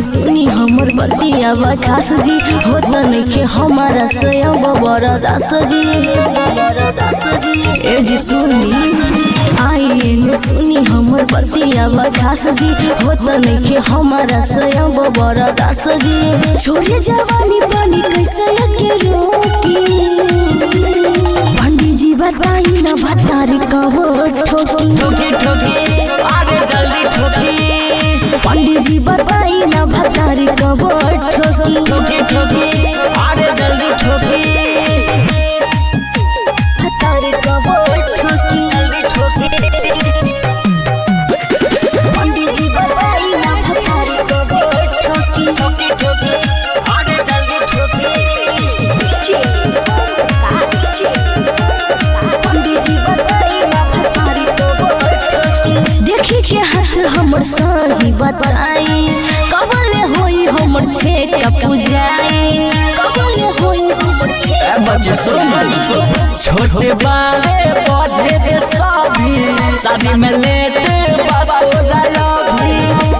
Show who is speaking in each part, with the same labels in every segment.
Speaker 1: सुनी हमर बतिया खास जी होत नइखे हमारा स्वयं बड़ा दास जी ए जी सुनी आई ने सुनी हमर बतिया खास जी होत नइखे हमारा स्वयं बड़ा दास जी छोड़े जवानी पानी कैसे के रोकी पंडित जी बताई ना भतारी कहो ठोकी
Speaker 2: ठोकी ठोकी आगे जल्दी ठोकी
Speaker 1: पंडित जी बताई ना भतारी कबर ठोकी
Speaker 2: ठोकी ठोकी आगे जल्दी ठोकी
Speaker 1: भतारी कबर ठोकी
Speaker 2: जल्दी ठोकी
Speaker 1: पंडित जी बताई ना भतारी कबर ठोकी
Speaker 2: ठोकी ठोकी आगे जल्दी ठोकी
Speaker 1: पंडित जी बताई ना भतारी कबर ठोकी देखी के हाथ हमर सही बताई कबले होई हमर छेका पूजाई कबले होई हमर छेका
Speaker 2: बच्चे सुन छोटे बड़े पौधे दे सभी शादी में लेटे बाबा भी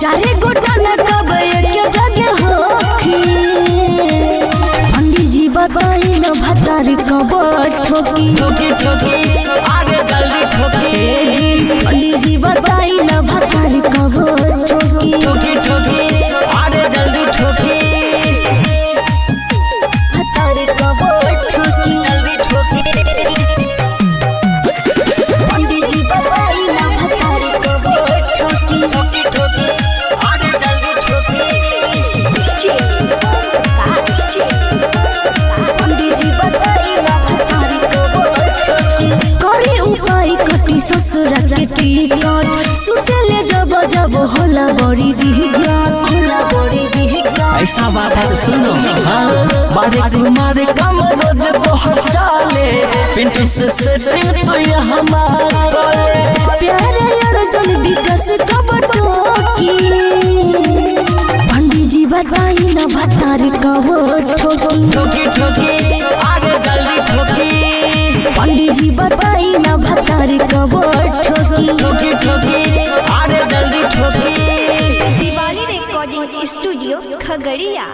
Speaker 1: चाहे गोटा न कब एक जगह होखी पंडित जी बताई न भतारी कबर ठोकी
Speaker 2: ठोकी ठोकी आगे जल्दी ठोकी
Speaker 1: पंडित जी बताई न भतारी कबर ठोकी
Speaker 2: ठोकी ठोकी आगे जल्दी ठोकी
Speaker 1: भतारी कबर ठोकी
Speaker 2: जल्दी ठोकी
Speaker 1: पंडित जी बताई न भतारी कबर ठोकी
Speaker 2: ठोकी ठोकी आगे जल्दी ठोकी
Speaker 1: पंडित जी बताई न भतारी कबर ठोकी करे उपाय कटी ससुर के टिकट सुतेले जब जब होला बड़ी दिहगान
Speaker 2: ऐसा बात है सुनो हाँ बारे तुम्हारे कम रोज बहुत चाले पिंटू से सेटिंग तो ये हमारा
Speaker 1: प्यारे अर्जुन विकास कबर ठोकी पंडित जी बताई न भतारी कबर ठोकी
Speaker 2: ठोकी ठोकी आगे जल्दी ठोकी
Speaker 1: पंडित जी बताई न भतारी कबर ठोकी
Speaker 2: ठोकी ठोकी आगे जल्दी ठोकी
Speaker 3: शिवाली रिकॉर्डिंग स्टूडियो खगड़िया।